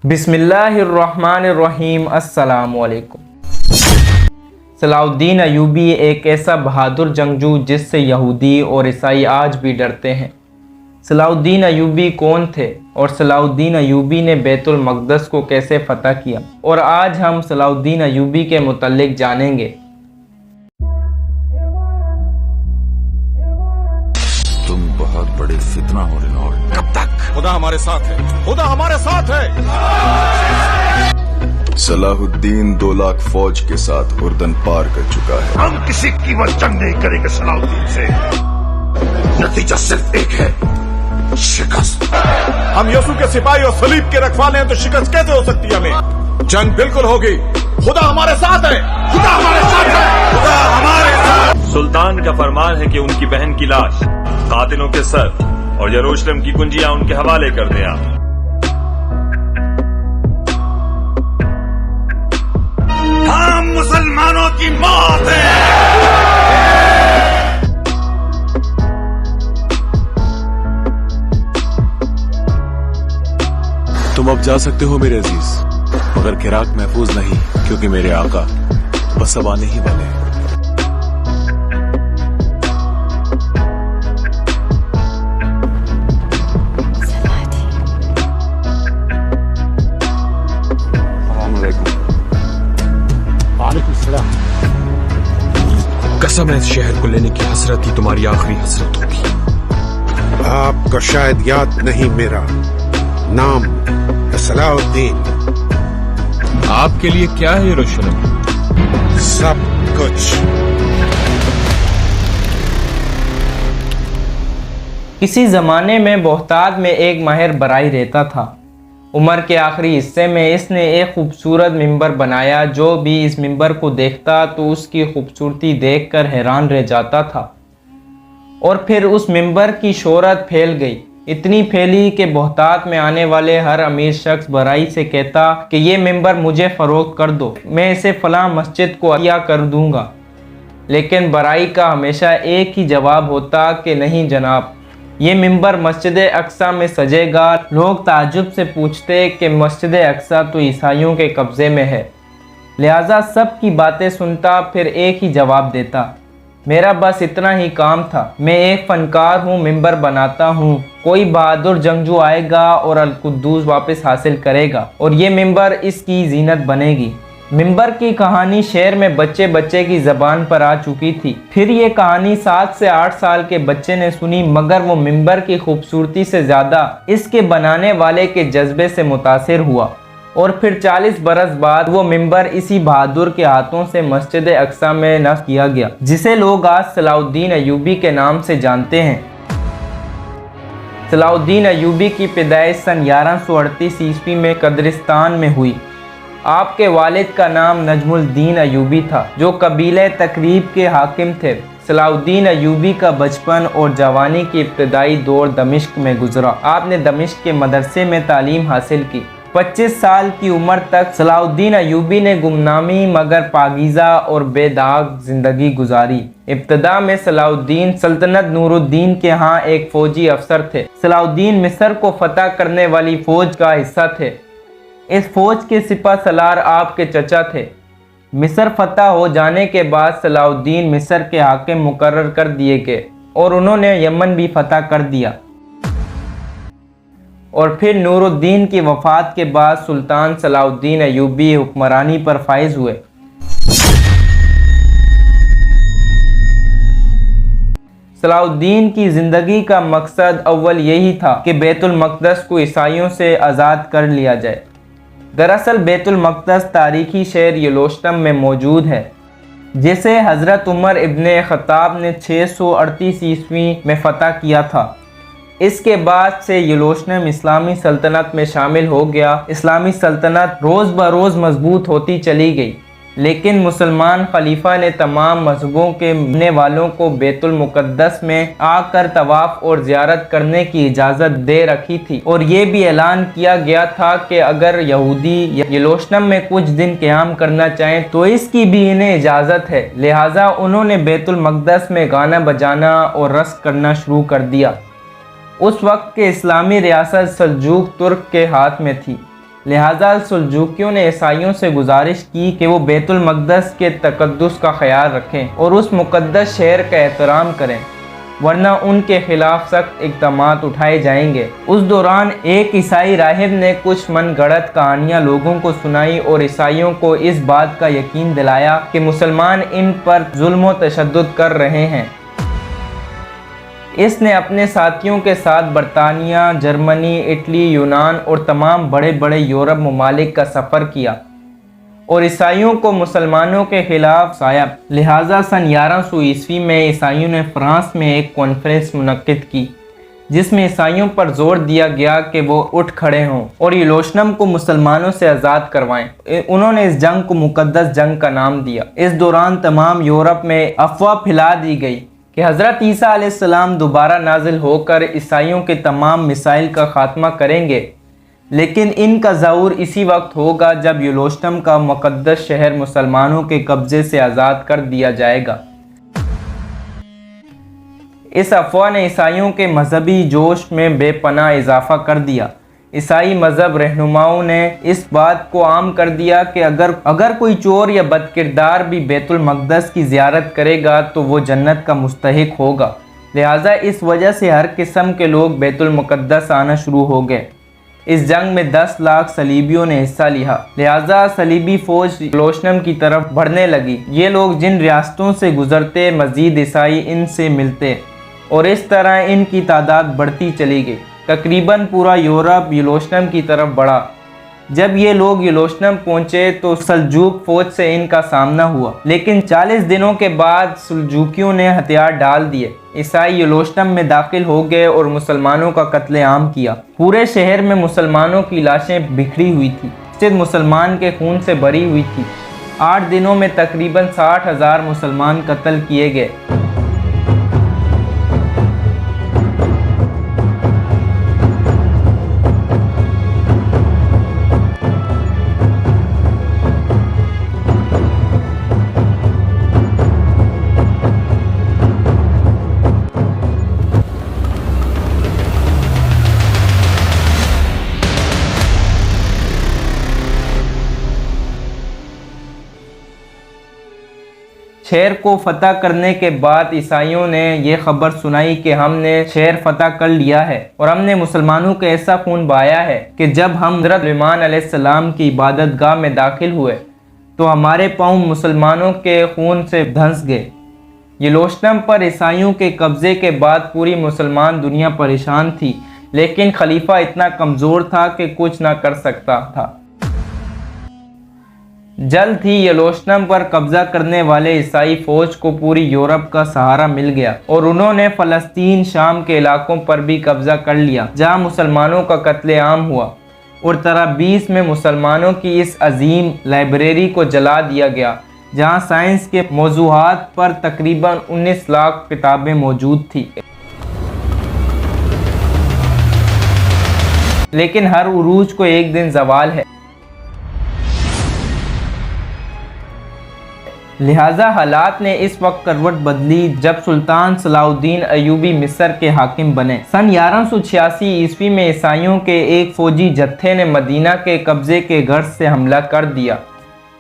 बिस्मिल्लाहिर्रहमानिर्रहीम। अस्सलामुअलैकुम। सलाहुद्दीन अय्यूबी एक ऐसा बहादुर जंगजू जिससे यहूदी और ईसाई आज भी डरते हैं। सलाहुद्दीन अय्यूबी कौन थे और सलाहुद्दीन अय्यूबी ने बैतुल मक़दस को कैसे फतह किया, और आज हम सलाहुद्दीन अय्यूबी के मुतल्लिक जानेंगे। तुम बहुत बड़ी फितना हो रहे हो। कब तक? खुदा हमारे साथ है, खुदा हमारे साथ है। सलाहुद्दीन 2 लाख फौज के साथ उर्दन पार कर चुका है। हम किसी कीमत जंग नहीं करेंगे सलाहुद्दीन से। नतीजा सिर्फ एक है, शिकस्त। हम यसू के सिपाही और सलीब के रखवाले हैं, तो शिकस्त कैसे हो सकती है हमें? जंग बिल्कुल होगी। खुदा हमारे साथ है, खुदा हमारे साथ है, खुदा हमारे साथ। सुल्तान का फरमान है कि उनकी बहन की लाश, कातिलों के सर और यरूशलेम की कुंजियां उनके हवाले कर दें। आप हम मुसलमानों की मौत है। तुम अब जा सकते हो मेरे अजीज, मगर किराक महफूज नहीं, क्योंकि मेरे आका बस अब आने ही वाले हैं। कसम है, इस शहर को लेने की हसरत ही तुम्हारी आखिरी हसरत होगी। आपको शायद याद नहीं, मेरा नाम है सलाहुद्दीन। आपके लिए क्या है यरूशलेम? सब कुछ। किसी ज़माने में बोहताद में एक माहिर बराई रहता था। उम्र के आखिरी हिस्से में इसने एक खूबसूरत मिंबर बनाया। जो भी इस मिंबर को देखता तो उसकी खूबसूरती देखकर हैरान रह जाता था, और फिर उस मिंबर की शोहरत फैल गई। इतनी फैली कि बोहताद में आने वाले हर अमीर शख्स बराई से कहता कि ये मिंबर मुझे फ़रोख्त कर दो, मैं इसे फ़लाँ मस्जिद को अतिया कर दूँगा। लेकिन बराई का हमेशा एक ही जवाब होता कि नहीं जनाब, ये मिंबर मस्जिद अक्सा में सजेगा। लोग ताज्जुब से पूछते कि मस्जिद अक्सा तो ईसाइयों के कब्ज़े में है। लिहाजा सब की बातें सुनता, फिर एक ही जवाब देता, मेरा बस इतना ही काम था। मैं एक फ़नकार हूँ, मिंबर बनाता हूँ। कोई बहादुर जंगजू आएगा और अल-कुद्दूस वापस हासिल करेगा, और ये मिंबर इसकी जीनत बनेगी। मिंबर की कहानी शहर में बच्चे बच्चे की ज़बान पर आ चुकी थी। फिर ये कहानी 7 से 8 साल के बच्चे ने सुनी, मगर वो मिंबर की खूबसूरती से ज़्यादा इसके बनाने वाले के जज्बे से मुतासिर हुआ, और फिर 40 बरस बाद वो मिंबर इसी बहादुर के हाथों से मस्जिद अक्सा में नस्ब किया गया, जिसे लोग आज सलाहुद्दीन अय्यूबी के नाम से जानते हैं। सलाहुद्दीन अय्यूबी की पैदाइश सन 1138 ईस्वी में कब्रिस्तान में हुई। आपके वालिद का नाम नजमुद्दीन अय्यूबी था, जो कबीले तकरीब के हाकिम थे। सलाहुद्दीन अय्यूबी का बचपन और जवानी की इब्तदाई दौर दमिश्क में गुजरा। आपने दमिश्क के मदरसे में तालीम हासिल की। 25 साल की उम्र तक सलाहुद्दीन अय्यूबी ने गुमनामी मगर पाकीज़ा और बेदाग ज़िंदगी गुजारी। इब्तदा में सलाहुद्दीन सल्तनत नूरुद्दीन के यहाँ एक फ़ौजी अफसर थे। सलाहुद्दीन मिस्र को फतह करने वाली फ़ौज का हिस्सा थे। इस फ़ौज के सिपा सलार आपके चचा थे। मिस्र फतह हो जाने के बाद सलाहुद्दीन मिस्र के हाकिम मुकर्रर कर दिए गए, और उन्होंने यमन भी फतह कर दिया। और फिर नूरुद्दीन की वफ़ात के बाद सुल्तान सलाहुद्दीन अय्यूबी हुक्मरानी पर फाइज हुए। सलाहुद्दीन की ज़िंदगी का मकसद अव्वल यही था कि बैतुल मक़दस को ईसाइयों से आज़ाद कर लिया जाए। दरअसल बैतुल मक़दस तारीखी शहर यरूशलेम में मौजूद है, जिसे हज़रत उमर इब्ने ख़त्ताब ने 638 ईस्वी में फ़तह किया था। इसके बाद से यरूशलेम इस्लामी सल्तनत में शामिल हो गया। इस्लामी सल्तनत रोज़ ब रोज़ मजबूत होती चली गई, लेकिन मुसलमान खलीफा ने तमाम मजहबों के मानने वालों को बैतुल मुक़द्दस में आकर तवाफ़ और ज़ियारत करने की इजाज़त दे रखी थी, और ये भी ऐलान किया गया था कि अगर यहूदी यरूशलेम में कुछ दिन क़याम करना चाहें तो इसकी भी इन्हें इजाज़त है। लिहाजा उन्होंने बैतुल मुक़द्दस में गाना बजाना और रक़्स करना शुरू कर दिया। उस वक्त के इस्लामी रियासत सल्जूक तुर्क के हाथ में थी। लिहाजा सुल्जूकियों ने ईसाइयों से गुजारिश की कि वो बैतुल मक़दस के तक़द्दुस का ख्याल रखें और उस मुक़द्दस शहर का एहतराम करें, वरना उनके खिलाफ सख्त इक़दामात उठाए जाएंगे। उस दौरान एक ईसाई राहिब ने कुछ मनगढ़ंत कहानियाँ लोगों को सुनाई और ईसाइयों को इस बात का यकीन दिलाया कि मुसलमान इन पर जुल्म व तशद्दुद कर रहे हैं। इसने अपने साथियों के साथ बरतानिया, जर्मनी, इटली, यूनान और तमाम बड़े बड़े यूरोप ममालिक का सफ़र किया और ईसाइयों को मुसलमानों के खिलाफ साया। लिहाजा सन 1100 ईस्वी में ईसाइयों ने फ्रांस में एक कॉन्फ्रेंस मुनक्किद की, जिसमें ईसाइयों पर जोर दिया गया कि वो उठ खड़े हों और यरूशलेम को मुसलमानों से आज़ाद करवाएं। उन्होंने इस जंग को मुक़द्दस जंग का नाम दिया। इस दौरान तमाम यूरोप में अफवाह फैला दी गई कि हज़रत ईसा अलैहिस्सलाम दोबारा नाजिल होकर ईसाइयों के तमाम मिसाइल का खात्मा करेंगे, लेकिन इनका ज़हूर इसी वक्त होगा जब यरूशलेम का मुक़द्दस शहर मुसलमानों के कब्ज़े से आज़ाद कर दिया जाएगा। इस अफवाह ने ईसाइयों के मजहबी जोश में बेपनाह इजाफा कर दिया। ईसाई मज़हब रहनुमाओं ने इस बात को आम कर दिया कि अगर कोई चोर या बदकिरदार भी बैतुल मक़दस की ज़ियारत करेगा तो वो जन्नत का मुस्तहिक होगा। लिहाजा इस वजह से हर किस्म के लोग बैतुल मुक़द्दस आना शुरू हो गए। इस जंग में 10 लाख सलीबियों ने हिस्सा लिया। लिहाजा सलीबी फ़ौज यरूशलेम की तरफ बढ़ने लगी। ये लोग जिन रियासतों से गुजरते, मज़ीद ईसाई इनसे मिलते और इस तरह इनकी तादाद बढ़ती चली गई। तकरीबन पूरा यूरोप यरूशलेम की तरफ बढ़ा। जब ये लोग यरूशलेम पहुँचे तो सल्जूक फ़ौज से इनका सामना हुआ, लेकिन 40 दिनों के बाद सुल्जूकियों ने हथियार डाल दिए। ईसाई यरूशलेम में दाखिल हो गए और मुसलमानों का कत्लेआम किया। पूरे शहर में मुसलमानों की लाशें बिखरी हुई थी, मस्जिद मुसलमान के खून से भरी हुई थी। 8 दिनों में तकरीबन 60,000 मुसलमान कत्ल किए गए। शहर को फतह करने के बाद ईसाइयों ने यह खबर सुनाई कि हमने शहर फतह कर लिया है और हमने मुसलमानों के ऐसा खून बहाया है कि जब हम हज़रत सुलेमान अलैहिस्सलाम की इबादत गाह में दाखिल हुए तो हमारे पाँव मुसलमानों के खून से धंस गए। यरूशलेम पर ईसाइयों के कब्ज़े के बाद पूरी मुसलमान दुनिया परेशान थी, लेकिन खलीफा इतना कमज़ोर था कि कुछ ना कर सकता था। जल्द ही यरूशलेम पर कब्जा करने वाले ईसाई फौज को पूरी यूरोप का सहारा मिल गया और उन्होंने फ़लस्तीन, शाम के इलाकों पर भी कब्जा कर लिया, जहां मुसलमानों का कत्लेआम हुआ और तरबीस में मुसलमानों की इस अजीम लाइब्रेरी को जला दिया गया, जहां साइंस के मौज़ूआत पर तकरीबन 19 लाख किताबें मौजूद थी। लेकिन हर उरूज को एक दिन ज़वाल है, लिहाजा हालात ने इस वक्त करवट बदली जब सुल्तान सलाउद्दीन अयूबी मिस्र के हाकिम बने। सन 1186 ईस्वी में ईसाइयों के एक फ़ौजी जत्थे ने मदीना के कब्ज़े के गर्ज से हमला कर दिया।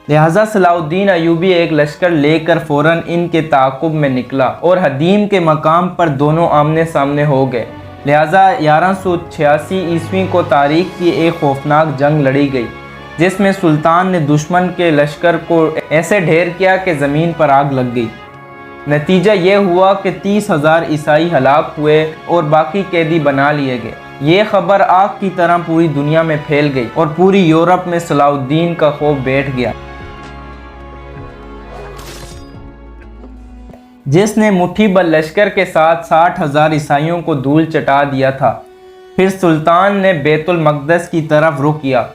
लिहाजा सलाउद्दीन अयूबी एक लश्कर लेकर फ़ौरन इनके ताक़ुब में निकला और हदीम के मकाम पर दोनों आमने सामने हो गए। लिहाजा 1186 ईस्वी को तारीख़ की एक खौफनाक जंग लड़ी गई, जिसमें सुल्तान ने दुश्मन के लश्कर को ऐसे ढेर किया कि ज़मीन पर आग लग गई। नतीजा ये हुआ कि 30,000 ईसाई हलाक हुए और बाकी कैदी बना लिए गए। ये खबर आग की तरह पूरी दुनिया में फैल गई और पूरी यूरोप में सलाउद्दीन का खौफ बैठ गया, जिसने मुट्ठी भर लश्कर के साथ 60,000 ईसाइयों को धूल चटा दिया था। फिर सुल्तान ने बैतुल मक़दस की तरफ रुख किया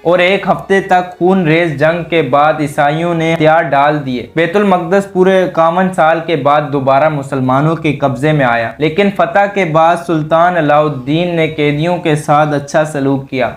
और एक हफ्ते तक खून रेज जंग के बाद ईसाइयों ने हथियार डाल दिए। बैतुल मक़दस पूरे 51 साल के बाद दोबारा मुसलमानों के कब्जे में आया, लेकिन फतह के बाद सुल्तान अलाउद्दीन ने कैदियों के साथ अच्छा सलूक किया।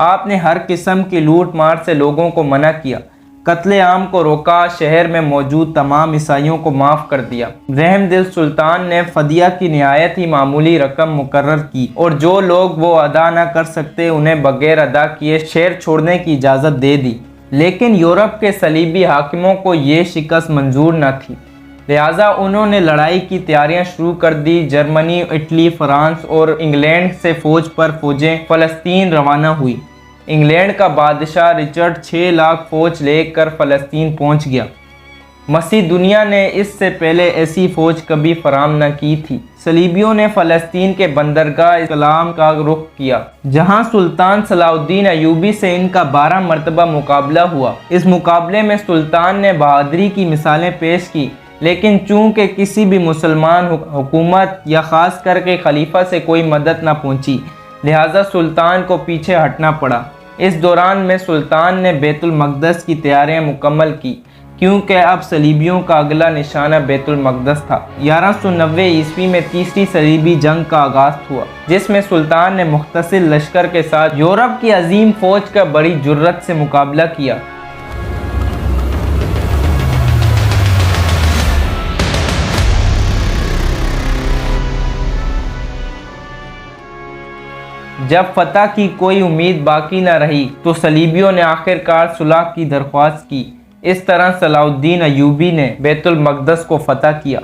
आपने हर किस्म की लूट मार से लोगों को मना किया, कत्लेआम को रोका, शहर में मौजूद तमाम ईसाइयों को माफ़ कर दिया। रहमदिल सुल्तान ने फदिया की निहायत ही मामूली रकम मुकर्रर की और जो लोग वो अदा न कर सकते उन्हें बगैर अदा किए शहर छोड़ने की इजाज़त दे दी। लेकिन यूरोप के सलीबी हाकिमों को ये शिकस्त मंजूर न थी, लिहाजा उन्होंने लड़ाई की तैयारियां शुरू कर दी। जर्मनी, इटली, फ्रांस और इंग्लैंड से फौजें फ़लस्तीन रवाना हुई। इंग्लैंड का बादशाह रिचर्ड 6 लाख फौज लेकर फ़लस्तीन पहुंच गया। मसीह दुनिया ने इससे पहले ऐसी फौज कभी फराम न की थी। सलीबियों ने फ़लस्तीन के बंदरगाह इस्लाम का रुख किया, जहां सुल्तान सलाउद्दीन अयूबी से इनका 12 मरतबा मुकाबला हुआ। इस मुकाबले में सुल्तान ने बहादुरी की मिसालें पेश की, लेकिन चूंकि किसी भी मुसलमान हुकूमत या ख़ास करके खलीफा से कोई मदद न पहुंची, लिहाजा सुल्तान को पीछे हटना पड़ा। इस दौरान में सुल्तान ने बैतुल मक़दस की तैयारियां मुकम्मल की, क्योंकि अब सलीबियों का अगला निशाना बैतुल मक़दस था। 1190 ईस्वी में तीसरी सलीबी जंग का आगाज़ हुआ, जिसमें सुल्तान ने मुख्तसिर लश्कर के साथ यूरोप की अजीम फ़ौज का बड़ी जुर्रत से मुकाबला किया। जब फतह की कोई उम्मीद बाकी न रही तो सलीबियों ने आखिरकार सुलह की दरख्वास्त की। इस तरह सलाउद्दीन अयूबी ने बैतुल मक़दस को फतह किया।